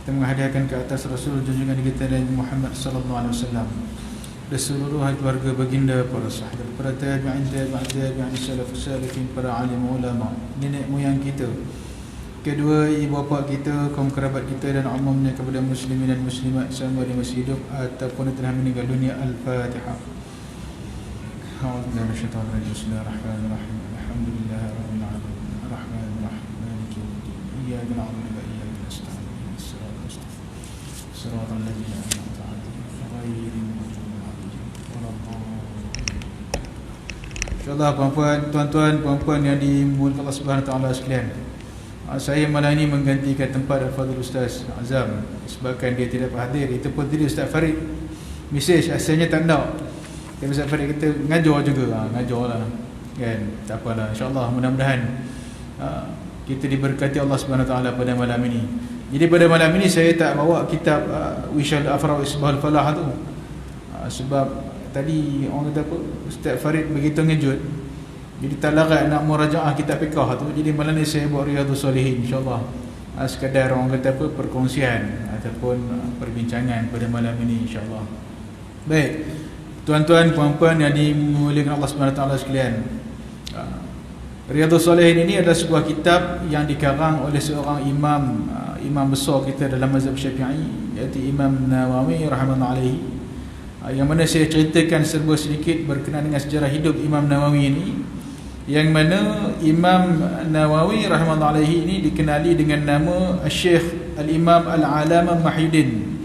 Kita menghadiahkan ke atas Rasul junjungan kita Nabi Muhammad sallallahu alaihi wasallam, dan seluruh keluarga baginda, para sahabat, para tabi'in, tabi'in, salafus salihin, para alim ulama, nenek moyang kita, kedua ibu bapa kita, kaum kerabat kita, dan umumnya kepada muslimin dan muslimat sama ada masih hidup ataupun telah meninggal dunia. Al-Fatihah. A'udzubillahi minasyaitonir rajim. Bismillahirrahmanirrahim. Alhamdulillahirabbil alamin. Arrahmanir rahim. Maliki yaumiddin. Iyyaka na'budu wa iyyaka nasta'in. Shiratal mustaqim. Shiratal ladzina an'amta 'alaihim ghairil maghdubi 'alaihim waladdallin. Insyaallah tuan-tuan, puan-puan yang dimuliakan Allah Subhanahu wa taala sekalian. Saya malam ini menggantikan tempat Al-Fadhil Ustaz Azam sebabkan dia tidak hadir. Itu pun tadi Ustaz Farid mesej, asalnya tak nak. Tapi Ustaz Farid kata ngajar juga. Ngajarlah kan. Tak apalah, insya-Allah mudah-mudahan kita diberkati Allah Subhanahu wa taala pada malam ini. Jadi pada malam ini saya tak bawa kitab Wishal Afra Isbahul Falah tu. Sebab tadi orang kata apa, Ustaz Farid begitu ngejut. Jadi tak larat nak murajaah kitab fiqh tu. Jadi malam ni saya buat Riyadhus Salihin, insya-Allah. Sekadar orang kata apa, perkongsian ataupun perbincangan pada malam ini, insya-Allah. Baik. Tuan-tuan, puan-puan yang dimuliakan Allah Subhanahu wa taala sekalian. Riyadhus Salihin ini adalah sebuah kitab yang dikarang oleh seorang imam besar kita dalam mazhab Syafi'i, iaitu Imam Nawawi rahimahullah alaihi. Yang mana saya ceritakan serba sedikit berkenaan dengan sejarah hidup Imam Nawawi ini. Yang mana Imam Nawawi rahimahullah alaihi ini dikenali dengan nama Syekh Al-Imam Al-Alamah Mahyuddin.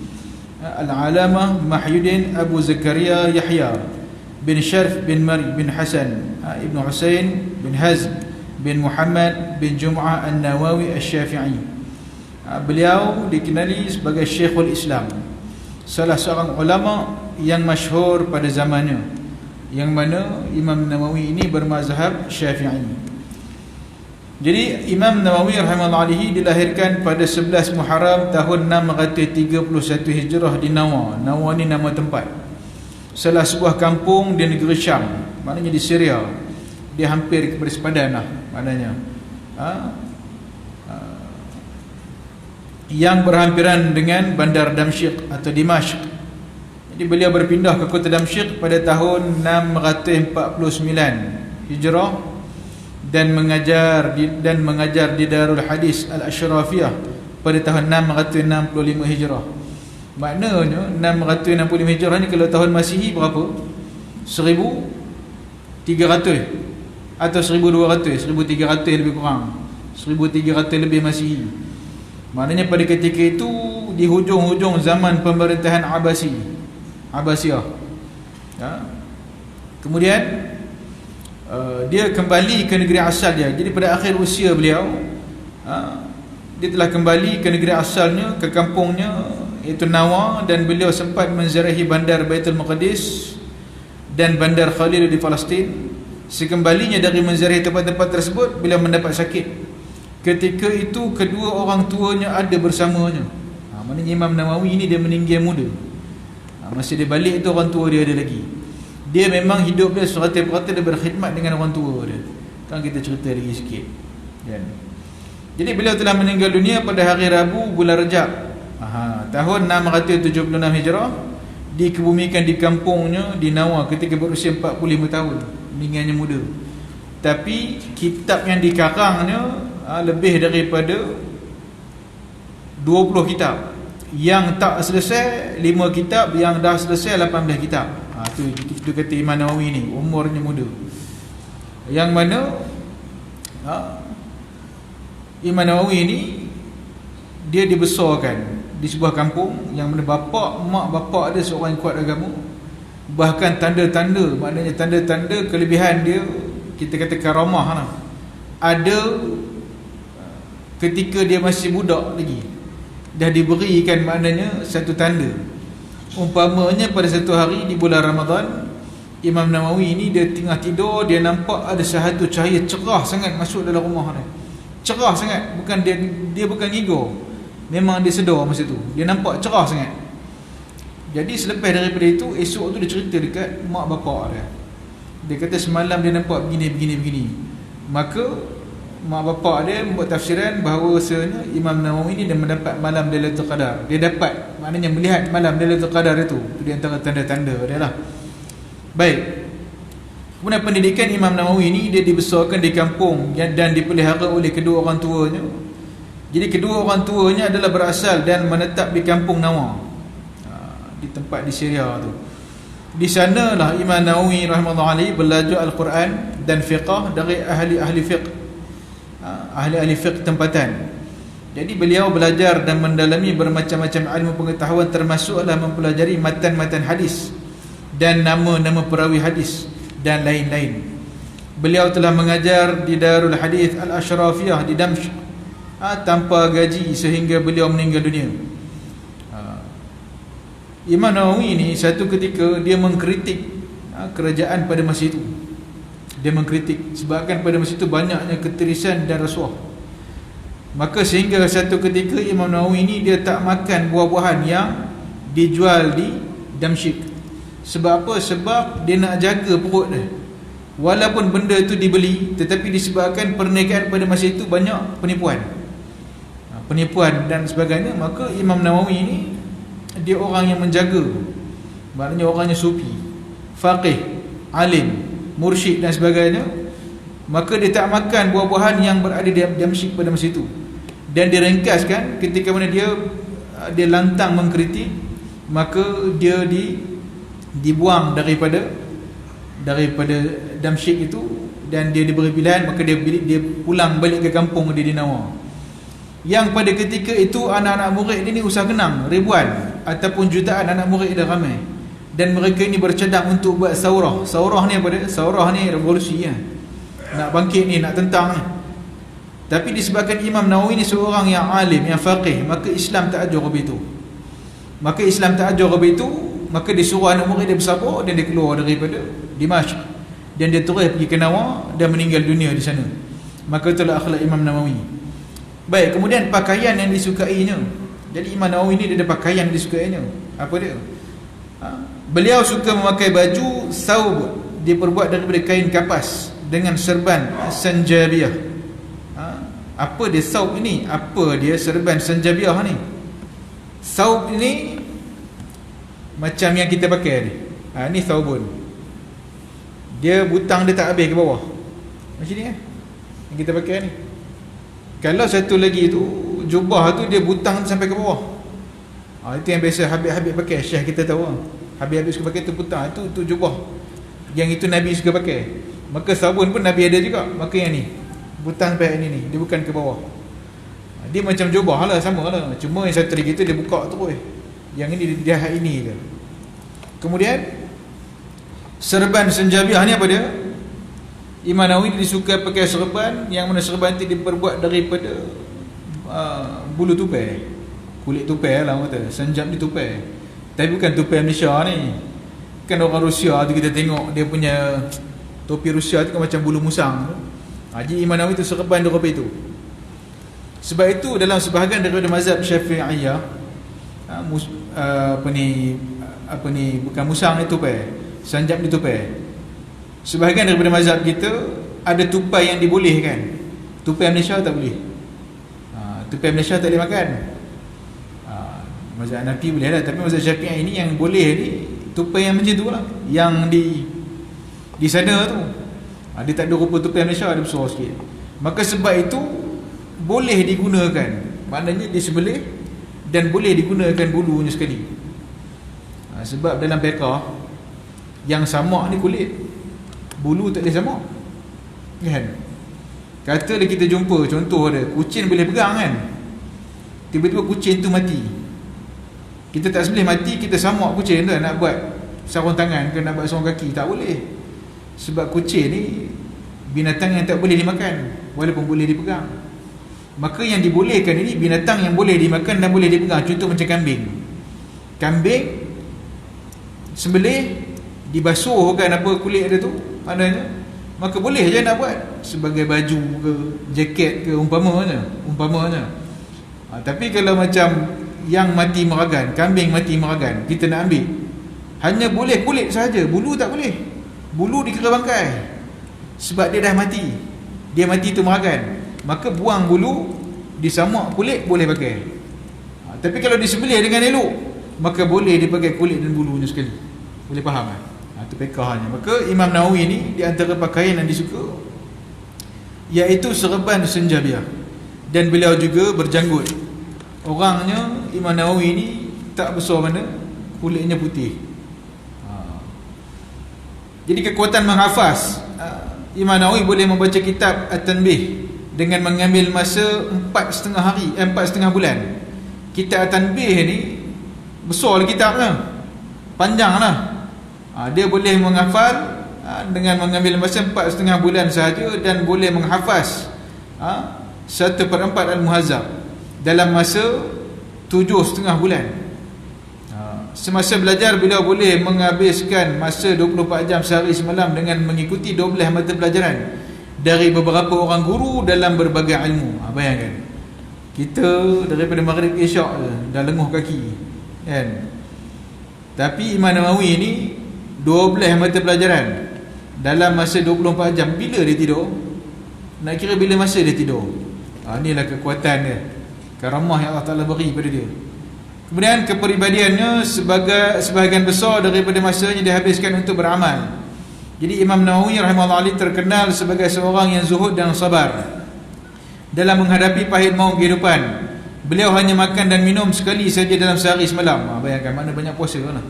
Al-Alamah Mahyuddin Abu Zakaria Yahya bin Syarif bin Mari bin Hasan Ibn Husain bin Hazm bin Muhammad bin Jum'ah An-Nawawi Asy-Syafi'i. Beliau dikenali sebagai Syekhul Islam, salah seorang ulama yang masyhur pada zamannya, yang mana Imam Nawawi ini bermazhab Syafi'i. Jadi Imam Nawawi rahimahullah alaihi dilahirkan pada 11 Muharram tahun 631 Hijrah di Nawa. Nawa ni nama tempat, salah sebuah kampung di negeri Syam, maknanya di Syria. Dia hampir bersepadan lah maknanya. Yang berhampiran dengan bandar Damsyik atau Dimashq. Jadi beliau berpindah ke kota Damsyik pada tahun 649 Hijrah dan mengajar di Darul Hadis Al-Ashrafiyah pada tahun 665 Hijrah. Maknanya 665 Hijrah ni kalau tahun Masihi berapa? 1300 atau 1200, 1300 lebih kurang, 1300 lebih Masihi. Maknanya pada ketika itu di hujung-hujung zaman pemerintahan Abbasiyah. Kemudian dia kembali ke negeri asal dia. Jadi pada akhir usia beliau, dia telah kembali ke negeri asalnya, ke kampungnya, iaitu Nawa, dan beliau sempat menziarahi bandar Baitul Maqdis dan bandar Khalil di Palestin. Sekembalinya dari menziarahi tempat-tempat tersebut, beliau mendapat sakit. Ketika itu kedua orang tuanya ada bersamanya. Maknanya Imam Nawawi ini dia meninggal muda. Masa dia balik itu orang tua dia ada lagi. Dia memang hidup dia 100% dia berkhidmat dengan orang tua dia. Kan kita cerita lagi sikit kan. Jadi beliau telah meninggal dunia pada hari Rabu bulan Rejab tahun 676 Hijrah. Dikebumikan di kampungnya di Nawa ketika berusia 45 tahun. Meninggalnya muda. Tapi kitab yang dikarangnya lebih daripada 20 kitab. Yang tak selesai 5 kitab, yang dah selesai 18 kitab. Itu kata Imam Nawawi ni, umurnya muda. Yang mana Imam Nawawi ni dia dibesarkan di sebuah kampung yang mana mak bapak dia seorang yang kuat agama. Bahkan tanda-tanda, maknanya tanda-tanda kelebihan dia, kita kata karamah lah, ada ketika dia masih budak lagi. Dah diberikan maknanya satu tanda. Umpamanya pada satu hari di bulan Ramadan, Imam Nawawi ini dia tengah tidur, dia nampak ada satu cahaya cerah sangat masuk dalam rumah dia. Cerah sangat, bukan dia bukan ngigau. Memang dia sedar masa tu. Dia nampak cerah sangat. Jadi selepas daripada itu, esok tu dia cerita dekat mak bapak dia. Dia kata semalam dia nampak begini. Maka mak bapak dia buat tafsiran bahawasanya Imam Nawawi ni dia mendapat malam Lailatul Qadar. Dia dapat, maknanya melihat malam Lailatul Qadar itu di antara tanda-tanda dia lah. Baik. Kemudian pendidikan Imam Nawawi ni dia dibesarkan di kampung dan dipelihara oleh kedua orang tuanya. Jadi kedua orang tuanya adalah berasal dan menetap di kampung Nawa, di tempat di Syria tu. Di sanalah Imam Nawawi rahimahullah alaihi belajar Al-Quran dan fiqh dari ahli-ahli fiqh, ahli-ahli fiqh tempatan. Jadi beliau belajar dan mendalami bermacam-macam ilmu pengetahuan, termasuklah mempelajari matan-matan hadis dan nama-nama perawi hadis dan lain-lain. Beliau telah mengajar di Darul Hadis Al-Ashrafiyah di Damsyik tanpa gaji sehingga beliau meninggal dunia. Imam Nawawi ni satu ketika dia mengkritik kerajaan pada masa itu. Dia mengkritik sebabkan pada masa itu banyaknya ketirisan dan rasuah. Maka sehingga satu ketika Imam Nawawi ni dia tak makan buah-buahan yang dijual di Damsyik. Sebab apa? Sebab dia nak jaga perut dia. Walaupun benda itu dibeli, tetapi disebabkan perniagaan pada masa itu banyak penipuan dan sebagainya, maka Imam Nawawi ni dia orang yang menjaga. Maknanya orangnya sufi, faqih, alim, mursyid dan sebagainya. Maka dia tak makan buah-buahan yang berada di Damsyik pada masa itu. Dan diringkaskan ketika mana dia lantang mengkritik, maka dia dibuang daripada Damsyik itu, dan dia diberi pilihan, maka dia pulang balik ke kampung dia di Nawa. Yang pada ketika itu anak-anak murid dia ni usah kenang, ribuan ataupun jutaan anak murid dia ramai, dan mereka ini bercadang untuk buat saurah. Saurah ni apa dia? Saurah ni revolusi ya. Nak bangkit ni, nak tentang ni. Tapi disebabkan Imam Nawawi ni seorang yang alim, yang faqih, maka Islam tak ajar begitu. Maka disuruh anak murid dia bersabar dan dia keluar daripada Dimashq, dan dia terus pergi ke Nawa dan meninggal dunia di sana. Maka itulah akhlak Imam Nawawi. Baik, kemudian pakaian yang disukainya. Jadi Imam Nawawi ni dia ada pakaian yang disukainya. Apa dia? Beliau suka memakai baju saub diperbuat daripada kain kapas dengan serban sanjabiyah. Apa dia saub ini? Apa dia serban sanjabiyah ni? Saub ini macam yang kita pakai ni. Ni saubun. Dia butang dia tak habis ke bawah. Macam ni yang kita pakai ni. Kalau satu lagi tu jubah tu dia butang sampai ke bawah. Itu yang biasa Habib-habib pakai. Syekh kita tahu. Habib-habib suka pakai tu butang. Itu jubah. Yang itu Nabi suka pakai. Maka sabun pun Nabi ada juga. Maka yang ni butang sampai ni. Dia bukan ke bawah. Dia macam jubah lah, sama lah. Cuma yang satu lagi tu dia buka terus. Yang ini dia ini ke. Kemudian serban sanjabiyah ni apa dia? Imam Nawawi disuka pakai serban yang mana serban itu diperbuat daripada bulu tupai, kulit tupai lah kata. Sanjab ni tupai, tapi bukan tupai Malaysia ni. Kan orang Rusia tu kita tengok dia punya topi Rusia tu kan macam bulu musang. Jadi Imam Nawawi tu serban daripada itu. Sebab itu dalam sebahagian daripada mazhab Syafi'iyah, bukan musang ni tupai, sanjab ni tupai. Sebahagian daripada mazhab kita ada tupai yang dibolehkan. Tupai Malaysia tak boleh. Tupai Malaysia tak boleh makan. Mazhab Hanafi boleh lah, tapi mazhab Syafi'i ini yang boleh ni tupai yang macam tu lah, yang di sana tu. Dia tak ada rupa tupai Malaysia, ada besar sikit. Maka sebab itu boleh digunakan. Maknanya disembelih dan boleh digunakan bulunya sekali. Sebab dalam fiqh yang samak ni kulit, bulu tak boleh samak kan. Katalah kita jumpa contoh dia, kucing boleh pegang kan. Tiba-tiba kucing tu mati, kita tak sembelih mati, kita samak kucing tu nak buat sarung tangan ke nak buat sarung kaki, tak boleh. Sebab kucing ni binatang yang tak boleh dimakan walaupun boleh dipegang. Maka yang dibolehkan ini binatang yang boleh dimakan dan boleh dipegang. Contoh macam kambing. Kambing sembelih, dibasuhkan apa kulit dia tu, maknanya maka boleh je nak buat sebagai baju ke jaket ke umpamanya. Tapi kalau macam yang mati meragan, kambing mati meragan, kita nak ambil, hanya boleh kulit sahaja, bulu tak boleh. Bulu dikira bangkai sebab dia dah mati. Dia mati tu meragan. maka buang bulu, disamak kulit boleh pakai. Tapi kalau disembelih dengan elok, maka boleh dipakai kulit dan bulunya sekali. Boleh faham kan? Itu pekahnya. Maka Imam Nawawi ni di antara pakaian yang disuka iaitu serban senjabia, dan beliau juga berjanggut. Orangnya Imam Nawawi ni tak besar mana, kulitnya putih. Jadi kekuatan menghafaz, Imam Nawawi boleh membaca kitab At-Tanbih dengan mengambil masa 4,5 bulan. Kitab At-Tanbih ni besar kitabnya, panjang lah. Dia boleh menghafal dengan mengambil masa 4,5 bulan sahaja, dan boleh menghafaz 1/4 Al-Muhazzab dalam masa 7,5 bulan. Semasa belajar, beliau boleh menghabiskan masa 24 jam sehari semalam dengan mengikuti 12 mata pelajaran dari beberapa orang guru dalam berbagai ilmu. Bayangkan, kita daripada maghrib ke isyak dah lenguh kaki kan? Tapi Imam Nawawi ni 12 mata pelajaran dalam masa 24 jam. Bila dia tidur? Nak kira bila masa dia tidur. Inilah kekuatan dia, karamah yang Allah Ta'ala beri pada dia. Kemudian kepribadiannya, sebahagian besar daripada masanya dihabiskan untuk beramal. Jadi Imam Nawawi rahimahullah terkenal sebagai seorang yang zuhud dan sabar dalam menghadapi pahit maut kehidupan. Beliau hanya makan dan minum sekali saja dalam sehari semalam. Bayangkan mana banyak puasa lah.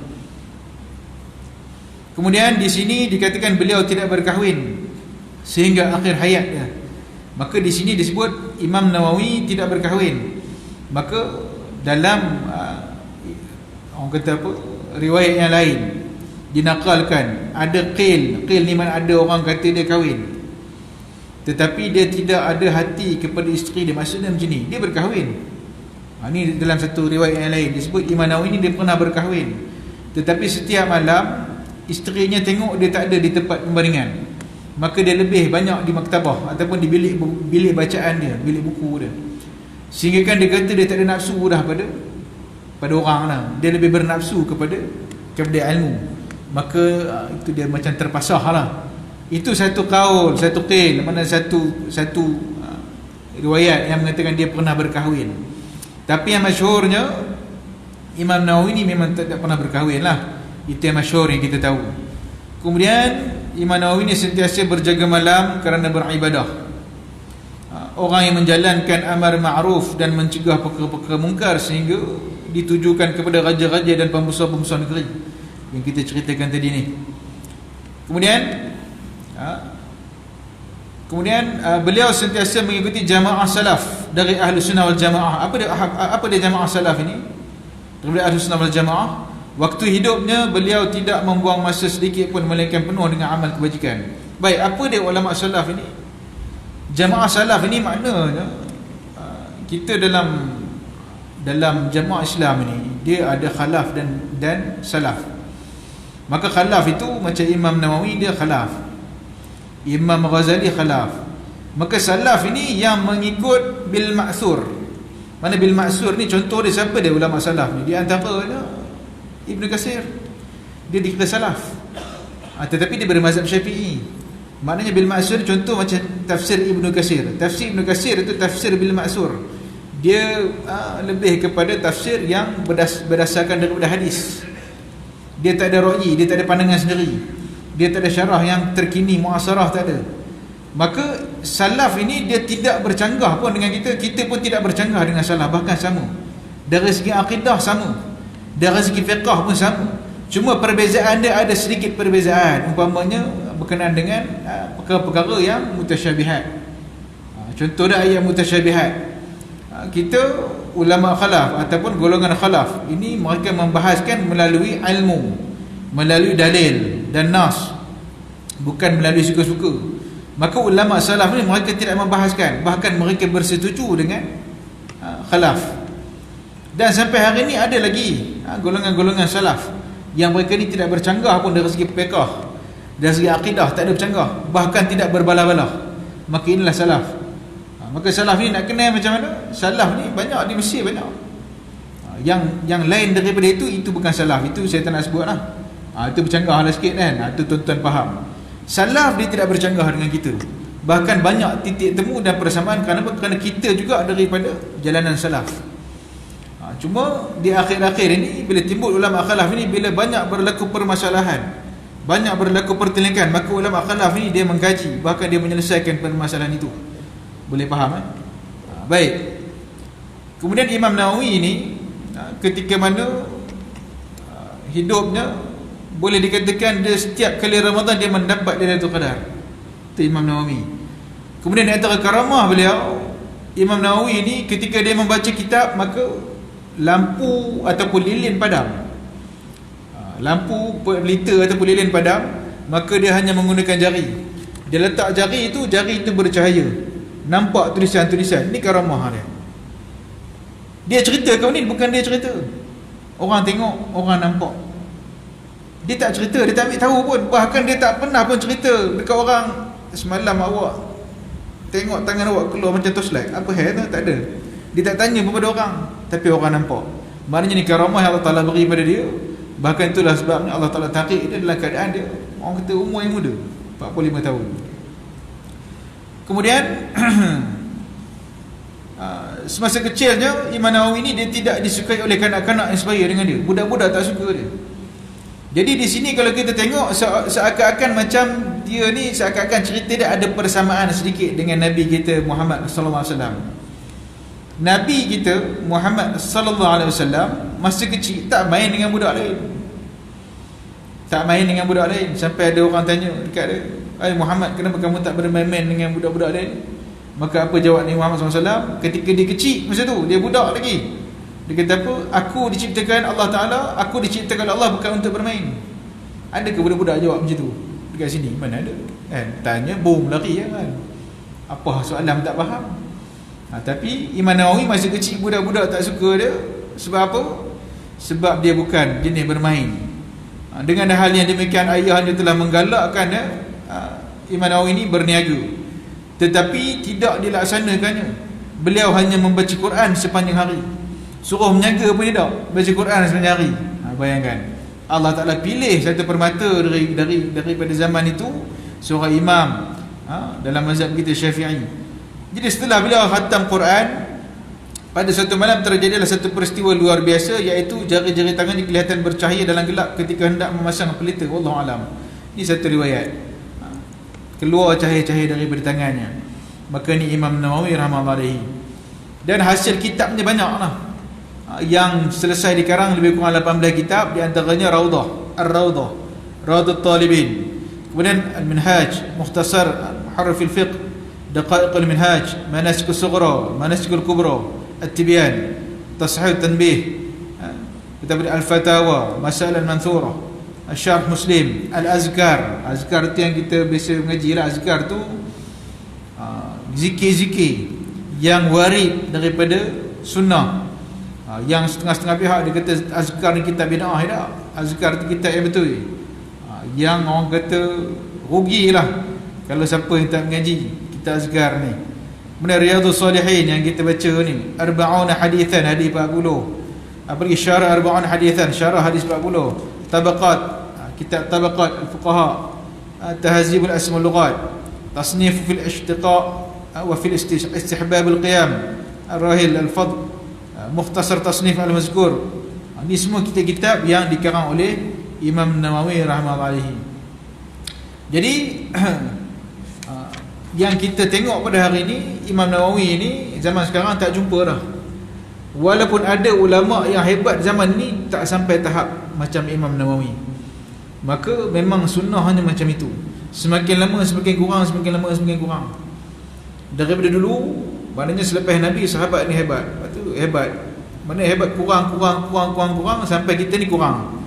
Kemudian di sini dikatakan beliau tidak berkahwin sehingga akhir hayatnya. Maka di sini disebut Imam Nawawi tidak berkahwin. Maka dalam orang kata apa, riwayat yang lain dinakalkan ada qil ni mana ada orang kata dia kahwin, tetapi dia tidak ada hati kepada isteri dia. Maksudnya macam ni, dia berkahwin. Ni dalam satu riwayat yang lain disebut Imam Nawawi ni dia pernah berkahwin, tetapi setiap malam isterinya tengok dia tak ada di tempat pembaringan, maka dia lebih banyak di maktabah ataupun di bilik bacaan dia, bilik buku dia. Sehingga kan dia kata dia tak ada nafsu dah pada orang lah. Dia lebih bernafsu kepada ilmu. Maka itu dia macam terpasah lah. Itu satu kaul, satu qil, mana satu riwayat yang mengatakan dia pernah berkahwin. Tapi yang masyhurnya Imam Nawawi ni memang tak pernah berkahwin lah. Itu yang masyhur yang kita tahu. Kemudian Imam Nawawi ni sentiasa berjaga malam kerana beribadah. Orang yang menjalankan amar ma'ruf dan mencegah perkara-perkara mungkar sehingga ditujukan kepada raja-raja dan pembesar-pembesar negeri yang kita ceritakan tadi ni. Kemudian beliau sentiasa mengikuti jamaah salaf dari ahli sunnah wal jamaah. Apa dia jamaah salaf ini? Dari ahli sunnah wal jamaah, waktu hidupnya beliau tidak membuang masa sedikit pun melainkan penuh dengan amal kebajikan. Baik, apa dia ulama salaf ini? Jamaah salaf ini maknanya kita dalam jamaah Islam ini dia ada khalaf dan salaf. Maka khalaf itu macam Imam Nawawi dia khalaf, Imam Ghazali khalaf. Maka salaf ini yang mengikut bil ma'thur. Mana bil ma'thur ni contoh dia siapa dia ulama salaf ni? Di antaranya Ibnu Katsir. Dia dikira salaf. Tetapi dia bermazhab Syafi'i. Maknanya bil ma'sur contoh macam tafsir Ibnu Katsir. Tafsir Ibnu Katsir itu tafsir bil ma'sur. Dia lebih kepada tafsir yang berdasarkan daripada hadis. Dia tak ada ra'yi, dia tak ada pandangan sendiri. Dia tak ada syarah yang terkini, muasarah tak ada. Maka salaf ini dia tidak bercanggah pun dengan kita. Kita pun tidak bercanggah dengan salaf, bahkan sama. Dari segi akidah sama, dari segi fiqah pun sama. Cuma perbezaan dia ada sedikit perbezaan. Umpamanya berkenaan dengan perkara-perkara yang mutasyabihat. Contoh dah ayat mutasyabihat. Kita ulama khalaf ataupun golongan khalaf ini mereka membahaskan melalui ilmu, melalui dalil dan nas, bukan melalui suka-suka. Maka ulama salaf ni mereka tidak membahaskan, bahkan mereka bersetuju dengan khalaf. Dan sampai hari ini ada lagi golongan-golongan salaf yang mereka ni tidak bercanggah pun dari segi fiqh, dari segi akidah tak ada bercanggah, bahkan tidak berbalah-balah. Maka inilah salaf. Maka salaf ni nak kenal macam mana? Salaf ni banyak di Mesir, banyak. Yang lain daripada itu bukan salaf. Itu saya tak nak sebut lah. Itu bercanggah lah sikit kan. Itu tuan-tuan faham. Salaf dia tidak bercanggah dengan kita. Bahkan banyak titik temu dan persamaan. Kenapa? Kerana kita juga daripada jalanan salaf. Cuma di akhir-akhir ini, bila timbul ulama khalaf ini, bila banyak berlaku permasalahan, banyak berlaku pertelekan, maka ulama khalaf ini dia mengkaji, bahkan dia menyelesaikan permasalahan itu. Boleh faham? Baik. Kemudian Imam Nawawi ini, ketika mana hidupnya, boleh dikatakan dia setiap kali Ramadan dia mendapat Lailatul Qadar. Itu Imam Nawawi. Kemudian di antara karamah beliau, Imam Nawawi ini ketika dia membaca kitab, maka lampu ataupun lilin padam. Lampu pelita ataupun lilin padam, maka dia hanya menggunakan jari. Dia letak jari itu bercahaya, nampak tulisan-tulisan. Ini karamah dia. Dia cerita kau ni, bukan dia cerita. Orang tengok, orang nampak. Dia tak cerita, dia tak ambil tahu pun. Bahkan dia tak pernah pun cerita dekat orang, semalam awak tengok tangan awak keluar macam torchlight, apa hal tu? Tak ada. Dia tak tanya kepada orang, tapi orang nampak. Maknanya ni karamah yang Allah Ta'ala beri pada dia. Bahkan itulah sebabnya Allah Ta'ala tarik dia dalam keadaan dia, orang kata umur yang muda, 45 tahun. Kemudian semasa kecilnya, Imam Nawawi ni dia tidak disukai oleh kanak-kanak yang sebaya dengan dia. Budak-budak tak suka dia. Jadi di sini kalau kita tengok, seakan-akan macam dia ni, seakan-akan cerita dia ada persamaan sedikit dengan Nabi kita Muhammad sallallahu alaihi wasallam. Nabi kita Muhammad sallallahu alaihi wasallam masa kecil tak main dengan budak lain. Tak main dengan budak lain. Sampai ada orang tanya dekat dia, "Hai Muhammad, kenapa kamu tak bermain-main dengan budak-budak lain?" Maka apa jawab Nabi Muhammad SAW ketika dia kecil masa tu, dia budak lagi. Dia kata apa? Aku diciptakan Allah Ta'ala, aku diciptakan Allah bukan untuk bermain. Ada ke budak-budak jawab macam tu? Dekat sini, mana ada? Tanya, boom, lari kan? Apa soalan tak faham? Tapi Imam Nawawi masa kecil budak-budak tak suka dia. Sebab apa? Sebab dia bukan jenis bermain. Dengan hal yang demikian, ayah dia telah menggalakkan Imam Nawawi ini berniaga, tetapi tidak dilaksanakannya. Beliau hanya membaca Quran sepanjang hari. Suruh menjaga pun tidak, baca Quran sepanjang hari. Bayangkan, Allah Ta'ala pilih satu permata daripada zaman itu, seorang imam dalam mazhab kita Syafi'i. Jadi setelah beliau khatam Quran, pada satu malam terjadilah satu peristiwa luar biasa, iaitu jari-jari tangannya kelihatan bercahaya dalam gelap ketika hendak memasang pelita. Wallahu alam. Ini satu riwayat. Keluar cahaya-cahaya daripada tangannya. Maka ni Imam Nawawi rahmatullahi. Dan hasil kitabnya banyaklah. Yang selesai dikarang lebih kurang 18 kitab, di antaranya Raudah, Ar-Raudah, Raudat Talibin. Kemudian Al-Minhaj, Mukhtasar Harf al-Fiqh, Daqaiq al-Minhaj, Manasik al-Sughra, Manasik al-Kubra, At-Tibyan, Tashih al-Tanbih, kitab Al-Fatawa, Masail al-Manthura, Al-Syarh Muslim, Al-Azkar. Azkar tu yang kita biasa mengaji lah. Azkar tu zikir-zikir yang warid daripada sunnah. Yang setengah-setengah pihak dia kata azkar ni kitab bid'ah. Tak, azkar tu kitab yang betul. Yang orang kata rugilah kalau siapa yang tak mengaji kitab azkar ni. Kemudian Riyadhus Salihin yang kita baca ni, Arba'una Hadithan, hadis 40. Apa lagi? Syarah Arba'una Hadithan, syarah hadis 40. Tabaqat, kitab Tabaqat Al-Fuqaha, Tahzib Al-Asma Al-Lughat, Tasnif fil Ishtiqa' wa fil Istihbab Al-Qiyam, Ar-Rahil Al-Fadl, Mukhtasar Tasnif Al-Mazkur. Ini semua kitab-kitab yang dikarang oleh Imam Nawawi rahmatullahi. Jadi yang kita tengok pada hari ini, Imam Nawawi ini zaman sekarang tak jumpa dah. Walaupun ada ulama yang hebat zaman ni, tak sampai tahap macam Imam Nawawi. Maka memang sunnah hanya macam itu. Semakin lama semakin kurang, semakin lama semakin kurang. Daripada dulu, maknanya selepas Nabi, sahabat ni hebat. Lepas tu hebat. Mana hebat kurang sampai kita ni kurang.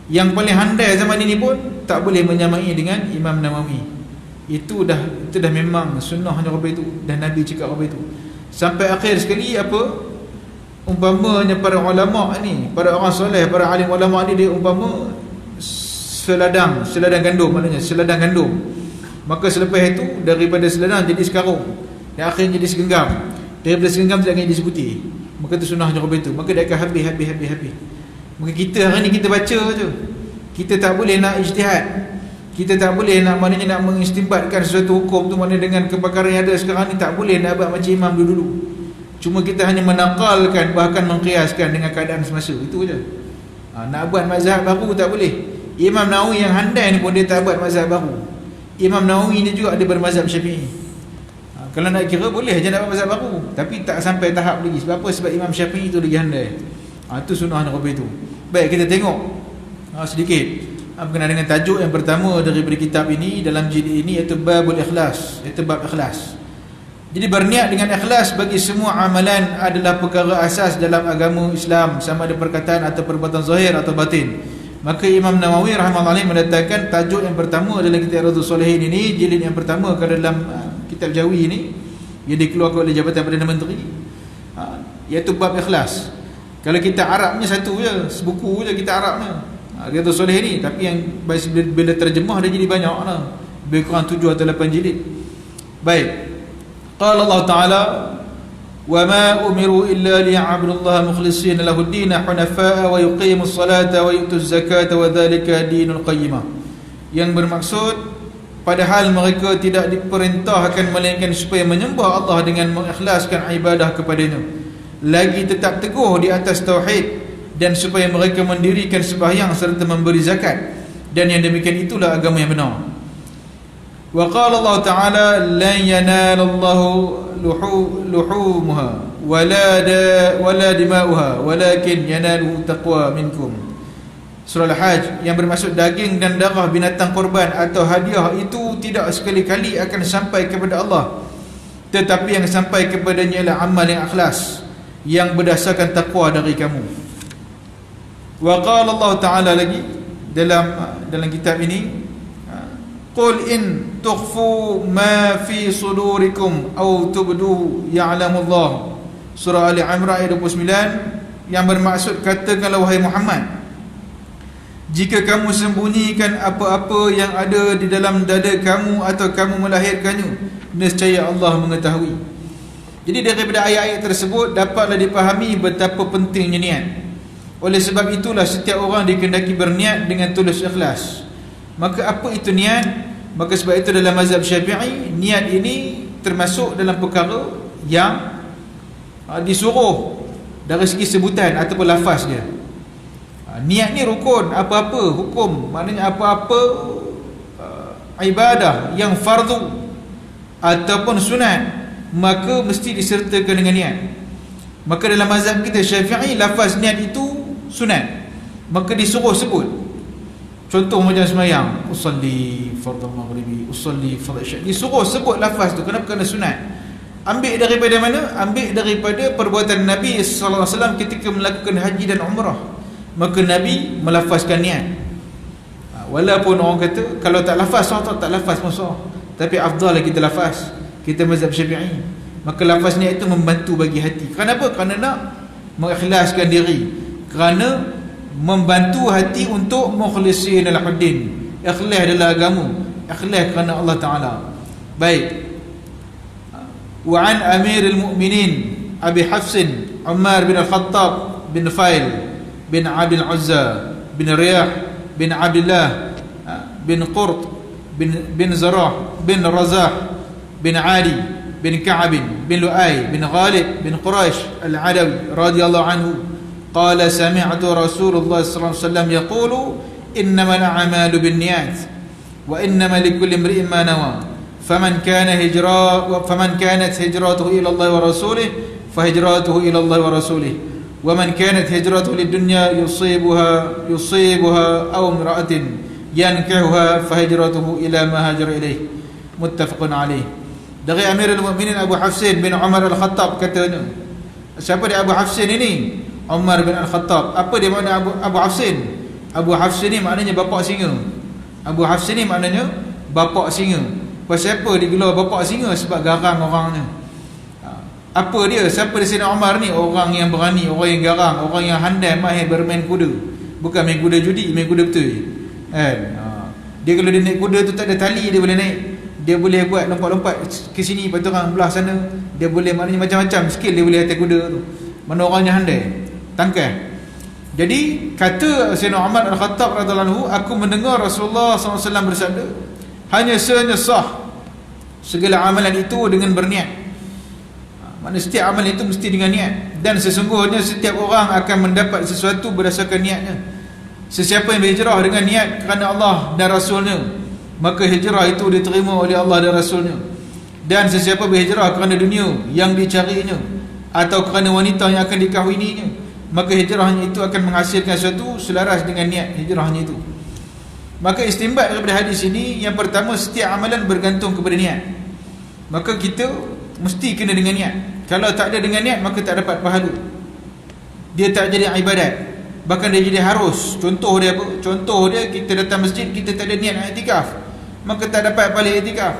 Yang paling handai zaman ini pun tak boleh menyamai dengan Imam Nawawi. Itu dah memang sunnahnya apa itu, dan Nabi cakap apa itu. Sampai akhir sekali apa? Umpamanya para ulama ni, para orang soleh, para alim ulama ni, dia umpama seladang gandum, maknanya seladang gandum. Maka selepas itu daripada seladang jadi sekarung, dan akhirnya jadi segenggam. Daripada segenggam tidak akan jadi seputih. Maka itu sunnahnya apa itu. Maka dia akan habis. Maka kita hari ni kita baca je. Kita tak boleh nak ijtihad. Kita tak boleh maknanya nak mengistimbatkan sesuatu hukum tu mana dengan kepakaran yang ada sekarang ni, tak boleh nak buat macam imam dulu-dulu. Cuma kita hanya menakalkan, bahkan mengkiaskan dengan keadaan semasa, itu je. Nak buat mazhab baru tak boleh. Imam Nawawi yang handai ni pun dia tak buat mazhab baru. Imam Nawawi ni juga ada bermazhab Syafi'i. Kalau nak kira boleh je nak buat mazhab baru, tapi tak sampai tahap lagi. Sebab apa? Sebab Imam Syafi'i tu lagi handai. Itu sunnah Nabi tu. Baik, kita tengok sedikit berkenaan dengan tajuk yang pertama daripada kitab ini, dalam jilid ini, iaitu Babul Ikhlas, iaitu bab ikhlas. Jadi berniat dengan ikhlas bagi semua amalan adalah perkara asas dalam agama Islam, sama ada perkataan atau perbuatan zahir atau batin. Maka Imam Nawawi rahimahullah mendatangkan tajuk yang pertama dalam kitab Riyadhus Shalihin ini, jilid yang pertama ke dalam kitab Jawi ini, yang dikeluarkan oleh Jabatan Perdana Menteri, iaitu bab ikhlas. Kalau kita Arabnya satu je, sebuku je kita Arabnya, Riyadhus Shalihin ni, tapi yang bila terjemah dia jadi banyak lah, lebih kurang 7 atau 8 jilid. Baik. Qala Allah Ta'ala, wa ma umiru illa liya'budullaha mukhlishina lahud-din hunafa'a wa yuqimus salata wa yutuz zakata wa dhalika dinul qayyimah. Yang bermaksud, padahal mereka tidak diperintahkan melainkan supaya menyembah Allah dengan mengikhlaskan ibadah kepadanya, lagi tetap teguh di atas tauhid, dan supaya mereka mendirikan sembahyang serta memberi zakat, dan yang demikian itulah agama yang benar. Wa qala Allah Ta'ala, lan yanalallahu luhumuha wala dima'uha walakin yanaluhu taqwa minkum. Surah Al-Hajj, yang bermaksud daging dan darah binatang korban atau hadiah itu tidak sekali-kali akan sampai kepada Allah, tetapi yang sampai kepadanya ialah amal yang ikhlas yang berdasarkan takwa dari kamu. Wa qala Allah Ta'ala lagi dalam kitab ini, qul in tukhfu ma fi sudurikum aw tubdu ya'lamullah. Surah Ali Imran ayat 29, yang bermaksud, katakanlah wahai Muhammad, jika kamu sembunyikan apa-apa yang ada di dalam dada kamu atau kamu melahirkannya, nescaya Allah mengetahui. Jadi daripada ayat-ayat tersebut dapatlah dipahami betapa pentingnya niat. Oleh sebab itulah setiap orang dikehendaki berniat dengan tulus ikhlas. Maka apa itu niat? Maka sebab itu dalam mazhab Syafi'i, niat ini termasuk dalam perkara yang disuruh dari segi sebutan ataupun lafaz dia. Niat ni rukun, apa-apa hukum, maknanya apa-apa ibadah yang fardu ataupun sunat, maka mesti disertakan dengan niat. Maka dalam mazhab kita Syafi'i, lafaz niat itu sunat, maka disuruh sebut. Contoh macam semayang, usalli fardhu maghribi, usalli fardhu isya, disuruh sebut lafaz tu. Kenapa? Kerana sunat. Ambil daripada mana? Ambil daripada perbuatan Nabi sallallahu alaihi wasallam ketika melakukan haji dan umrah. Maka Nabi melafazkan niat. Walaupun orang kata kalau tak lafaz sah, tak lafaz pun sah, tapi afdal kita lafaz. Kita mazhab Syafi'i, maka lafaz niat itu membantu bagi hati. Kenapa? Kerana nak mengikhlaskan diri, kerana membantu hati untuk mukhlisin al-huddin, ikhlas dalam agama, ikhlas kerana Allah Ta'ala. Baik. Wa an amiril mu'minin Abi Hafsin Umar bin Al-Khattab bin Fail bin Abdul Uzza bin Riyah bin Abdullah bin Qurt bin Zarah bin Razah bin Ali bin Ka'ab bin Lu'ay bin Ghalib bin Quraish Al-Adawi radhiyallahu anhu qala sami'tu Rasulullah sallallahu alaihi wasallam yaqulu innamal a'malu binniyat wa innamal likulli imri'in ma nawa faman kanat hijratuhu ila Allah wa rasulih fahijratuhu ila Allah wa rasulih wa man kanat hijratuhu lid-dunya yusibuha aw imra'atin yankihuha fahijratuhu ila ma hajara ilayh. Muttafaqun alaih. Dari Amirul Mukminin Abu Hafsin bin Umar Al-Khattab katanya. Siapa dia Abu Hafsin ini? Umar bin Al-Khattab. Apa dia makna Abu Hafsin? Abu Hafsin ni maknanya bapak singa. Abu Hafsin ni maknanya bapak singa. Pasal apa digelar bapak singa? Sebab garang orangnya. Apa dia? Siapa dia Sayyidina Umar ni? Orang yang berani, orang yang garang, orang yang handai mahir bermain kuda. Bukan main kuda judi, main kuda betul. Dia kalau dia naik kuda tu tak ada tali dia boleh naik. Dia boleh buat lompat-lompat ke sini, lepas tu orang belah sana. Dia boleh maknanya macam-macam skill dia boleh atas kuda tu. Mana orang yang handai, tangkai. Jadi kata Sayyidina Umar Al-Khattab radhiyallahu anhu, aku mendengar Rasulullah SAW bersabda, hanya sah segala amalan itu dengan berniat. Maksudnya setiap amalan itu mesti dengan niat. Dan sesungguhnya setiap orang akan mendapat sesuatu berdasarkan niatnya. Sesiapa yang berhijrah dengan niat kerana Allah dan Rasulnya, maka hijrah itu diterima oleh Allah dan Rasulnya. Dan sesiapa berhijrah kerana dunia yang dicarinya atau kerana wanita yang akan dikahwininya, maka hijrahnya itu akan menghasilkan sesuatu selaras dengan niat hijrahnya itu. Maka istinbat daripada hadis ini, yang pertama, setiap amalan bergantung kepada niat. Maka kita mesti kena dengan niat. Kalau tak ada dengan niat, maka tak dapat pahala. Dia tak jadi ibadat, bahkan dia jadi harus. Contoh dia apa? Contoh dia, kita datang masjid, kita tak ada niat iktikaf, maka tak dapat balik iktikaf.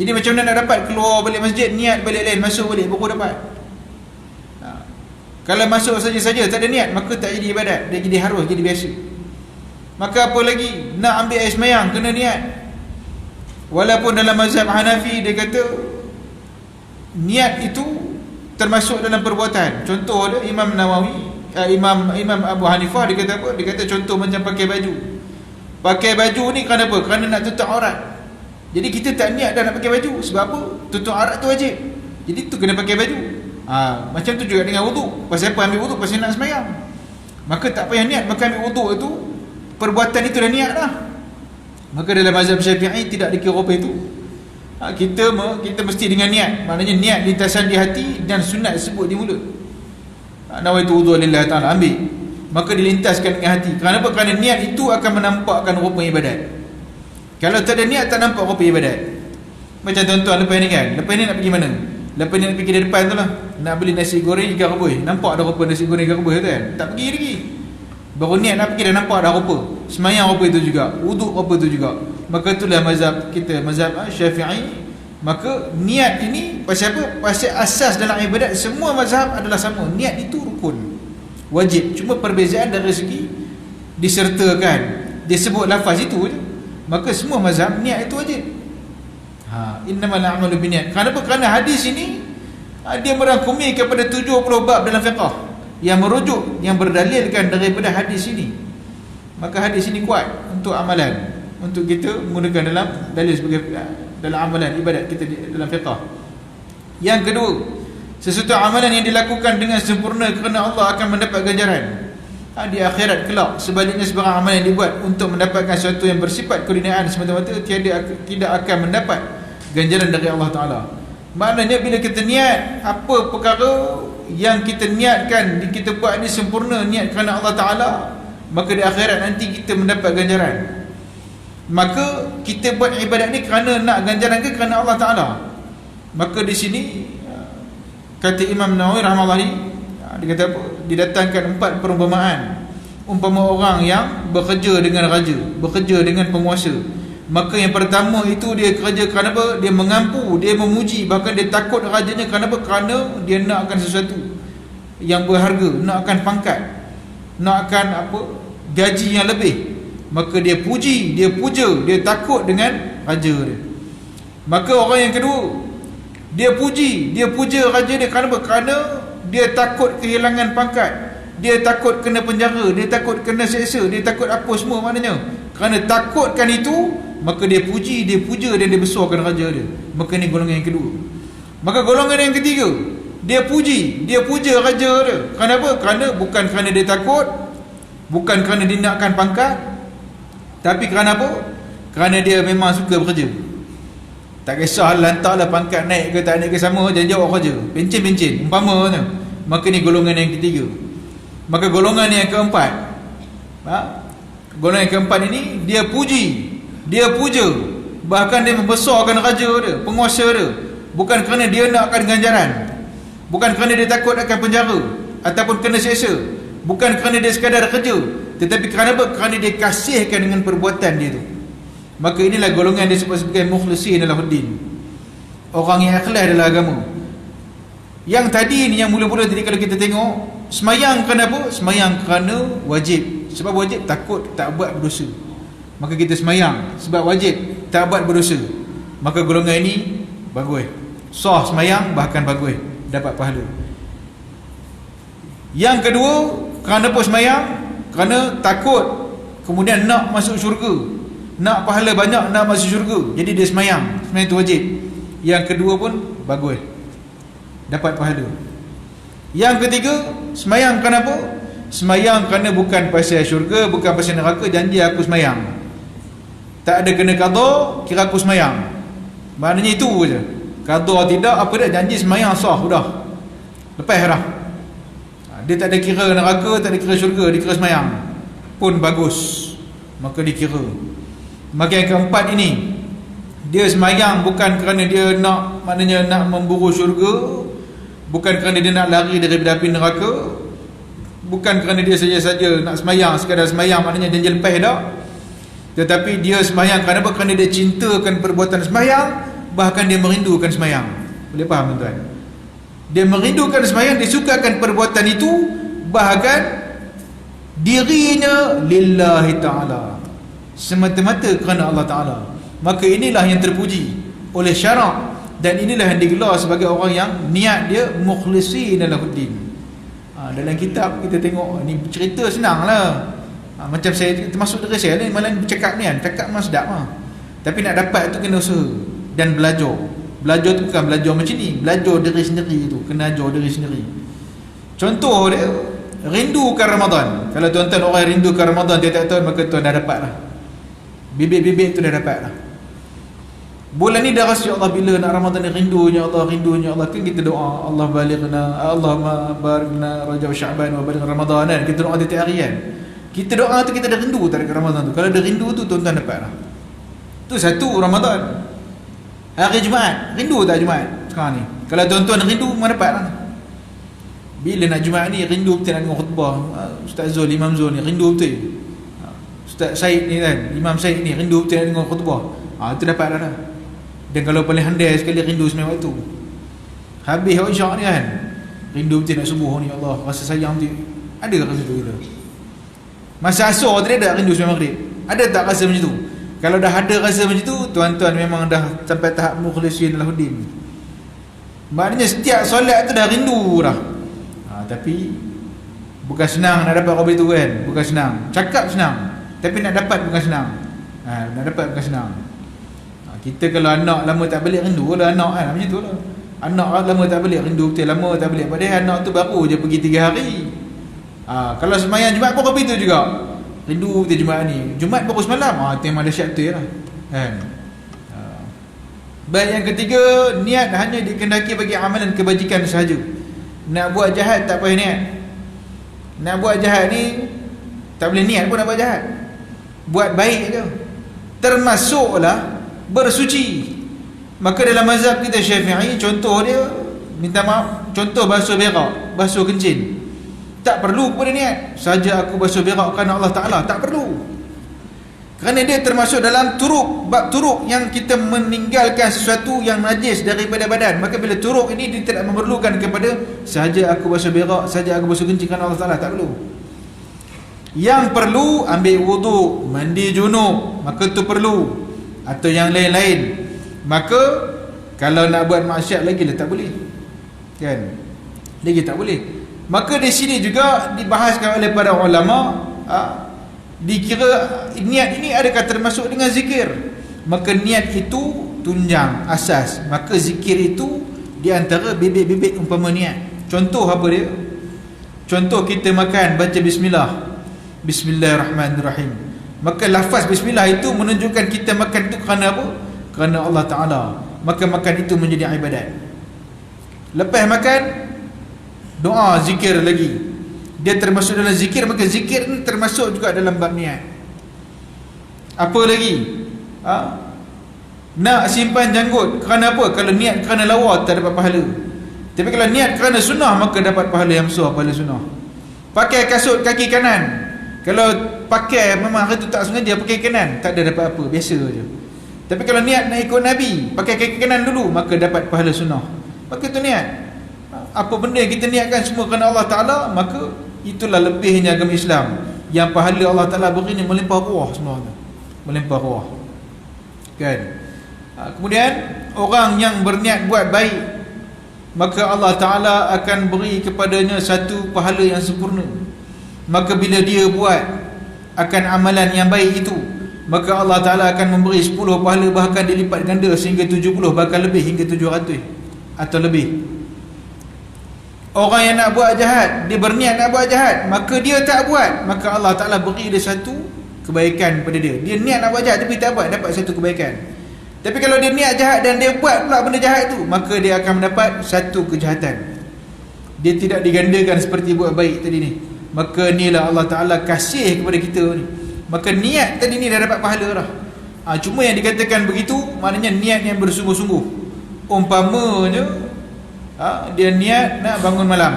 Jadi macam mana nak dapat keluar balik masjid, niat balik lain, masuk balik baru dapat. Kalau masuk saja-saja tak ada niat, maka tak jadi ibadat, dia jadi harus, jadi biasa. Maka apa lagi, nak ambil air semayang kena niat. Walaupun dalam mazhab Hanafi dia kata niat itu termasuk dalam perbuatan. Contoh dia Imam Nawawi, Imam Abu Hanifah, dia kata apa? Dia kata contoh macam pakai baju. Pakai baju ni kerana apa? Kerana nak tutup aurat. Jadi kita tak niat dah nak pakai baju. Sebab apa? Tutup aurat tu wajib. Jadi tu kena pakai baju. Macam tu juga dengan wuduk. Pasal apa ambil wuduk? Pasal nak semayang. Maka tak payah niat. Maka ambil wuduk itu, perbuatan itu dah niat dah. Maka dalam mazhab Syafi'i tidak dikira apa itu. Kita mesti dengan niat. Maknanya niat lintasan di hati dan sunat sebut di mulut. Nawaitu wudhu lillahi ta'ala, ambil, maka dilintaskan dengan hati. Kenapa? Kerana niat itu akan menampakkan rupa ibadat. Kalau tak ada niat, tak nampak rupa ibadat. Macam tuan-tuan lepas ni kan, lepas ni nak pergi mana? Lepas ni nak pergi dari depan tu lah, nak beli nasi goreng ikan rebus. Nampak dah rupa nasi goreng ikan rebus tu kan? Tak pergi lagi, baru niat nak pergi dah nampak dah rupa. Semayang rupa itu juga, wuduk rupa itu juga. Maka itulah mazhab kita, mazhab Syafi'i. Maka niat ini pasal apa? Pasal asas dalam ibadat semua mazhab adalah sama. Niat itu rukun, wajib. Cuma perbezaan dari segi disertakan, dia sebut lafaz itu je. Maka semua mazhab niat itu wajib. Innamal a'malu binniyat. Kenapa? Kerana hadis ini dia merangkumi kepada 70 bab dalam fiqh yang merujuk, yang berdalilkan daripada hadis ini. Maka hadis ini kuat untuk amalan, untuk kita menggunakan dalam dalil sebagai dalam amalan ibadat kita dalam fiqh. Yang kedua, sesuatu amalan yang dilakukan dengan sempurna kerana Allah akan mendapat ganjaran di akhirat kelak. Sebaliknya, sebarang amalan yang dibuat untuk mendapatkan sesuatu yang bersifat kurniaan semata-mata tidak akan mendapat ganjaran dari Allah Ta'ala. Maknanya bila kita niat apa perkara yang kita niatkan, kita buat ini sempurna, niat kerana Allah Ta'ala, maka di akhirat nanti kita mendapat ganjaran. Maka kita buat ibadat ni kerana nak ganjaran ke kerana Allah Ta'ala? Maka di sini kata Imam Nawawi rahimahullah, dia kata apa? Didatangkan 4 perumpamaan. Umpama orang yang bekerja dengan raja, bekerja dengan penguasa. Maka yang pertama itu dia kerja kerana apa? Dia mengampu, dia memuji, bahkan dia takut rajanya. Kerana apa? Kerana dia nak akan sesuatu yang berharga, nak akan pangkat, nak akan apa? Gaji yang lebih. Maka dia puji, dia puja, dia takut dengan raja dia. Maka orang yang kedua, dia puji, dia puja raja dia. Kerana apa? Kerana dia takut kehilangan pangkat, dia takut kena penjara, dia takut kena seksa, dia takut apa semua maknanya. Kerana takutkan itu, maka dia puji, dia puja dan dia besarkan raja dia. Maka ni golongan yang kedua. Maka golongan yang ketiga, dia puji, dia puja raja dia. Kerana apa? Kerana bukan kerana dia takut, bukan kerana dia nakkan pangkat, tapi kerana apa? Kerana dia memang suka bekerja. Tak kisah lantaklah pangkat naik ke tak naik ke, sama je, jawab kerja, pencin-pencin umpamanya. Maka ni golongan yang ketiga. Maka golongan yang keempat, golongan yang keempat ini, dia puji, dia puja, bahkan dia membesarkan raja dia, penguasa dia. Bukan kerana dia nak akan ganjaran, bukan kerana dia takut akan penjara ataupun kena seksa, bukan kerana dia sekadar kerja, tetapi kerana apa? Kerana dia kasihkan dengan perbuatan dia tu. Maka inilah golongan dia sebut sebagai mukhlisin lahuddin, orang yang ikhlas dalam agama. Yang tadi ni, yang mula-mula tadi kalau kita tengok, semayang kerana apa? Semayang kerana wajib. Sebab wajib, takut tak buat berdosa, maka kita semayang. Sebab wajib, tak buat berdosa, maka golongan ini bagus, sah semayang, bahkan bagus, dapat pahala. Yang kedua, Kerana apa semayang? Kerana takut kemudian nak masuk syurga, nak pahala banyak, nak masuk syurga, jadi dia semayang. Semayang itu wajib. Yang kedua pun bagus, dapat pahala. Yang ketiga, semayang kerana apa? Semayang kerana bukan pasal syurga, bukan pasal neraka, janji aku semayang, tak ada kena qada, kira aku semayang. Maknanya itu je. Qada tidak, apa dia, janji semayang sah, sudah, lepas dah. Dia tak ada kira neraka, tak ada kira syurga, dia kira semayang pun bagus, maka dikira. Maka yang keempat ini, dia semayang bukan kerana dia nak, maknanya nak memburu syurga, bukan kerana dia nak lari daripada api neraka, bukan kerana dia saja-saja nak semayang, sekadar semayang maknanya janji lepas dah. Tetapi dia semayang kerana apa? Kerana dia cintakan perbuatan semayang, bahkan dia merindukan semayang. Boleh faham tuan-tuan? Dia merindukan semayang, dia sukakan perbuatan itu, bahkan dirinya lillahi ta'ala, semata-mata kerana Allah Ta'ala. Maka inilah yang terpuji oleh syarak, dan inilah yang digelar sebagai orang yang niat dia mukhlisin lahuddin. Dalam kitab kita tengok ni cerita senang lah. Macam saya termasuk dari saya ni, malah bercakap ni kan, cakap memang sedap lah. Tapi nak dapat tu kena usaha dan belajar. Belajar tu bukan belajar macam ni, belajar diri sendiri tu, kena ajar diri sendiri. Contoh dia, rindukan Ramadan. Kalau tuan-tuan orang rindukan Ramadan tiap-tiap tahun, maka tuan dah dapat lah, bibit-bibit tu dah dapat lah. Bulan ni dah rasa, ya Allah, bila nak Ramadan ni, rindunya Allah, rindunya Allah. Kan kita doa, Allah balighna, Allahumma barighna Rajab Sya'ban wa balighna Ramadan kan. Kita doa tiap hari kan. Kita doa tu, kita dah rindu tak dekat Ramadan tu. Kalau dah rindu tu, tuan-tuan dapat lah. Tu satu Ramadan. Hari Jumaat, rindu tak Jumaat sekarang ni? Kalau tuan-tuan rindu, mana dapat lah. Bila nak Jumaat ni, rindu betul nak dengar khutbah Ustaz Zul, Imam Zul ni, rindu betul. Ustaz Said ni kan, Imam Said ni, rindu betul nak dengar khutbah. Itu dapat lah dah. Dan kalau paling handai sekali, rindu semua waktu. Habis awak isyak ni kan, rindu betul nak subuh ni, Allah, rasa sayang betul. Ada rasa tu kita? Masa asar tadi ada rindu semua maghrib? Ada tak rasa macam tu? Kalau dah ada rasa macam tu, tuan-tuan memang dah sampai tahap mukhlisin lahuddin. Maknanya setiap solat tu dah rindu dah. Tapi bukan senang nak dapat khabar tu kan. Bukan senang. Cakap senang, tapi nak dapat bukan senang. Nak dapat bukan senang. Kita kalau anak lama tak balik, rindu lah anak kan. Macam tu lah. Anak lama tak balik, rindu betul lama tak balik. Padahal anak tu baru je pergi 3 hari. Kalau semayang Jumaat pun kopi tu juga, rindu betul Jumaat ni. Jumaat baru semalam, itu memang dahsyat betul lah kan. Baik, yang ketiga, niat hanya dikehendaki bagi amalan kebajikan sahaja. Nak buat jahat tak payah niat. Nak buat jahat ni tak boleh niat pun nak buat jahat. Buat baik je. Termasuklah bersuci. Maka dalam mazhab kita Syafi'i, contoh dia, minta maaf, contoh basuh berak, basuh kencing, tak perlu kepada niat. Saja aku basuh berak kerana Allah Ta'ala, tak perlu. Kerana dia termasuk dalam turuk, bab turuk, yang kita meninggalkan sesuatu yang najis daripada badan. Maka bila turuk ini, dia tidak memerlukan kepada sahaja aku basuh berak, sahaja aku basuh kencing kerana Allah Ta'ala, tak perlu. Yang perlu, ambil wuduk, mandi junub, maka tu perlu. Atau yang lain-lain. Maka kalau nak buat maksiat lagi lah tak boleh kan, lagi tak boleh. Maka di sini juga dibahaskan oleh para ulama, dikira niat ini adakah termasuk dengan zikir. Maka niat itu tunjang asas. Maka zikir itu di antara bibit-bibit umpama niat. Contoh apa dia? Contoh kita makan, baca bismillah, Bismillahirrahmanirrahim. Maka lafaz bismillah itu menunjukkan kita makan itu kerana apa? Kerana Allah Ta'ala. Maka makan itu menjadi ibadat. Lepas makan, doa, zikir lagi, dia termasuk dalam zikir. Maka zikir ni termasuk juga dalam bab niat. Apa lagi? Nak simpan janggut kerana apa? Kalau niat kerana lawa, tak dapat pahala. Tapi kalau niat kerana sunnah, maka dapat pahala yang besar, pahala sunnah. Pakai kasut kaki kanan, kalau pakai memang hari tu tak sengaja pakai kanan, tak ada dapat apa, biasa je. Tapi kalau niat nak ikut Nabi, pakai kaki kanan dulu, maka dapat pahala sunnah. Maka tu niat. Apa benda yang kita niatkan semua kerana Allah Ta'ala, maka itulah lebihnya agama Islam, yang pahala Allah Ta'ala beri ni melimpah ruah semua tu. Melimpah ruah kan. Kemudian orang yang berniat buat baik, maka Allah Ta'ala akan beri kepadanya satu pahala yang sempurna. maka bila dia buat akan amalan yang baik itu, maka Allah Ta'ala akan memberi 10 pahala, bahkan dilipat ganda sehingga 70, bahkan lebih hingga 700 atau lebih. Orang yang nak buat jahat, dia berniat nak buat jahat, maka dia tak buat, maka Allah Ta'ala beri dia satu kebaikan pada dia. Dia niat nak buat jahat tapi tak buat, dapat satu kebaikan. Tapi kalau dia niat jahat dan dia buat pula benda jahat tu, maka dia akan mendapat satu kejahatan. Dia tidak digandakan seperti buat baik tadi ni. Maka inilah Allah Ta'ala kasih kepada kita ni. Maka niat tadi ni dah dapat pahala dah. Cuma yang dikatakan begitu, maknanya niat yang bersungguh-sungguh. Umpamanya dia niat nak bangun malam,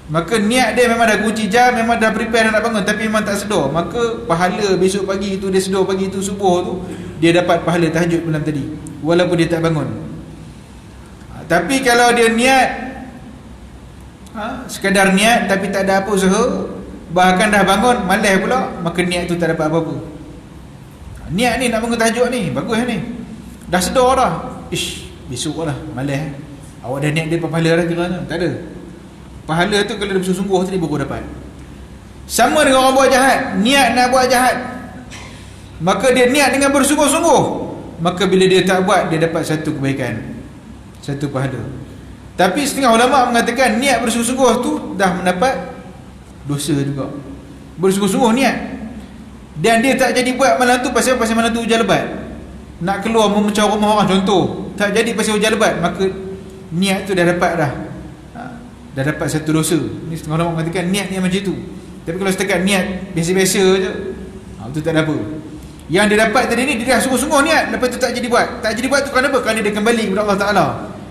maka niat dia memang dah kunci jam, memang dah prepare nak bangun, tapi memang tak sedar, maka pahala besok pagi itu, dia sedar pagi itu subuh tu, dia dapat pahala tahajud malam tadi walaupun dia tak bangun. Tapi kalau dia niat sekadar niat tapi tak ada apa usaha, bahkan dah bangun malas pula, maka niat tu tak dapat apa-apa. Niat ni nak bangun tahajud ni bagus ni, dah sedar dah, besok lah malas, awak dah niat dia dapat pahala dah ke mana? Tak ada. Pahala tu kalau dia bersungguh tadi baru dapat. Sama dengan orang buat jahat, niat nak buat jahat, maka dia niat dengan bersungguh-sungguh, maka bila dia tak buat, dia dapat satu kebaikan, satu pahala. Tapi setengah ulama mengatakan niat bersungguh-sungguh tu dah mendapat dosa juga. Bersungguh-sungguh niat, dan dia tak jadi buat malam tu pasal malam tu hujan lebat, nak keluar memecah rumah orang contoh, tak jadi pasal hujan lebat, maka niat tu dah dapat dah dapat satu dosa. Ni setengah orang mengatakan niat ni macam tu. Tapi kalau setakat niat biasa-biasa je, itu tak ada apa. Yang dia dapat tadi ni, dia dah sungguh-sungguh niat, lepas tu tak jadi buat. Tak jadi buat tu kerana apa? Kerana dia kembali kepada Allah Ta'ala.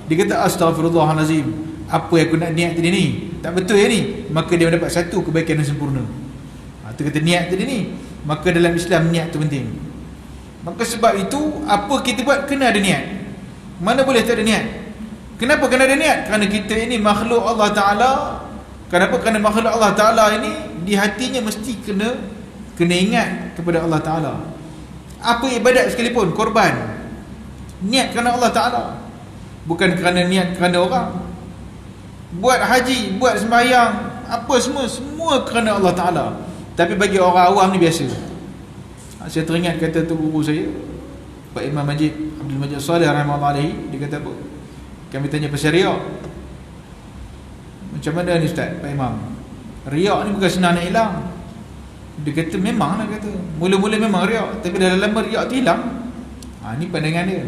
Dia kata astaghfirullahalazim, apa yang aku nak niat tadi ni tak betul ya ni, maka dia mendapat satu kebaikan yang sempurna. Itu kata niat tadi ni. Maka dalam Islam niat tu penting. Maka sebab itu apa kita buat kena ada niat. Mana boleh tak ada niat? Kenapa kena ada niat? Kerana kita ini makhluk Allah Ta'ala. Kenapa? Kerana makhluk Allah Ta'ala ini di hatinya mesti kena ingat kepada Allah Ta'ala. Apa ibadat sekalipun, korban, niat kerana Allah Ta'ala, bukan kerana niat kerana orang. Buat haji, buat sembahyang, apa semua kerana Allah Ta'ala. Tapi bagi orang awam ni biasa. Saya teringat kata tu guru saya, Pak Imam Majid Abdul Majid Saleh rahimahullah alaihi. Dia kata apa? Kami tanya pasal riak. Macam mana ni Ustaz, Pak Imam? Riak ni bukan senang nak hilang. Dia kata memang lah, kata mula-mula memang riak, tapi dah lama riak tu hilang. Ni pandangan dia.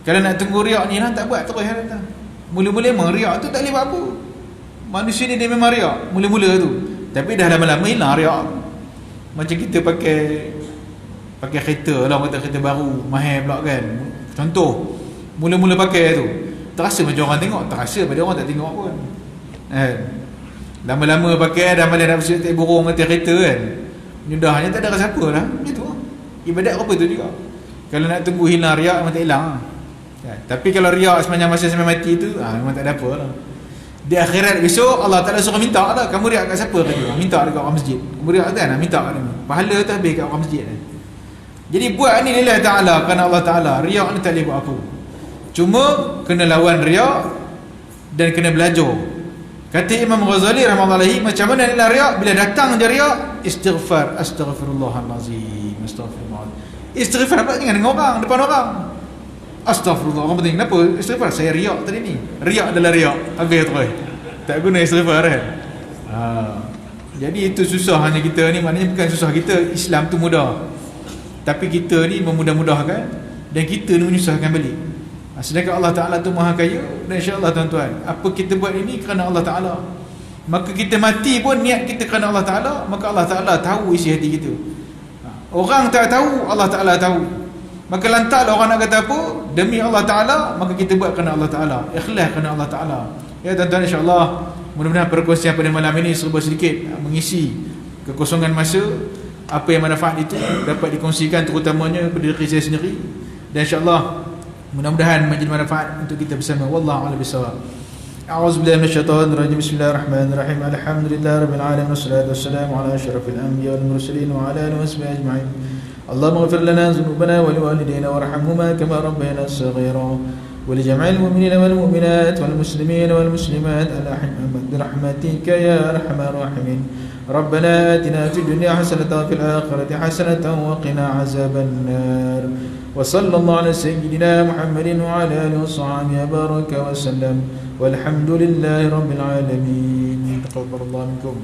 Kalau nak tunggu riak ni lah, tak buat terus kata. Mula-mula memang riak tu tak boleh buat apa. Manusia ni dia memang riak mula-mula tu, tapi dah lama-lama hilang riak. Macam kita pakai kereta lah, kata kereta baru mahal pula kan. Contoh, mula-mula pakai tu terasa macam orang tengok, terasa pada orang tak tengok pun. Lama-lama pakai dah malas nak bersiap tak burung atas kereta kan. Mudahnya tak ada rasa apa lah. Itu ibadat apa tu juga. Kalau nak tunggu hilang riak memang tak hilang. Tapi kalau riak sepanjang masa sampai mati tu memang tak ada apa lah. Di akhirat besok Allah Ta'ala suruh minta lah. Kamu riak kat siapa? Kata, minta dekat orang masjid. Kamu riak kan? Minta kat dia. Pahala tu habis kat orang masjid. Jadi buat ni lillah ta'ala, kerana Allah Ta'ala. Riak ni tak boleh buat apa. Cuma kena lawan riak dan kena belajar. Kata Imam Ghazali rahimahullah, macam mana nak riak? Bila datang je riak, istighfar, astaghfirullahalazim, astaghfirullah. Istighfar pula jangan dengan orang, depan orang. Astaghfirullah, orang penting. Kenapa istighfar? Saya riak tadi ni. Riak adalah riak. Habis terus. Tak guna istighfar kan? Jadi itu susah hanya kita ni, maknanya bukan susah kita, Islam tu mudah. Tapi kita ni memudah-mudahkan dan kita ni menyusahkan balik. Sedangkan Allah Ta'ala tu maha kaya. Dan insyaAllah tuan-tuan, apa kita buat ini kerana Allah Ta'ala. Maka kita mati pun niat kita kerana Allah Ta'ala, maka Allah Ta'ala tahu isi hati kita. Orang tak tahu, Allah Ta'ala tahu. Maka lantaklah orang nak kata apa, demi Allah Ta'ala, maka kita buat kerana Allah Ta'ala, ikhlas kerana Allah Ta'ala. Ya tuan-tuan, insyaAllah mudah-mudahan perkongsian pada malam ini serba sedikit mengisi kekosongan masa. Apa yang manfaat itu dapat dikongsikan, terutamanya pada diri saya sendiri. Dan insyaAllah mudah-mudahan menjadi manfaat untuk kita bersama. Wallahu a'lam bishawab. A'udzubillahi minasyaitonir rajim. Bismillahirrahmanirrahim. Alhamdulillahirabbil alamin wassalatu wassalamu ala asyrafil anbiya'i wal mursalin wa ala alihi washabihi ajma'in. Allahumma ighfir lana dhunubana wa liwalidayna warhamhuma kama rabbayana shaghira. ولجميع المؤمنين والمؤمنات والمسلمين والمسلمات الأحبة برحمتك يا أرحم الراحمين. ربنا آتنا في الدنيا حسنة وفي الآخرة حسنة وقنا عذاب النار. وصلى الله على سيدنا محمد وعلى آله وصحبه وبارك وسلم والحمد لله رب العالمين. تقبل الله منكم.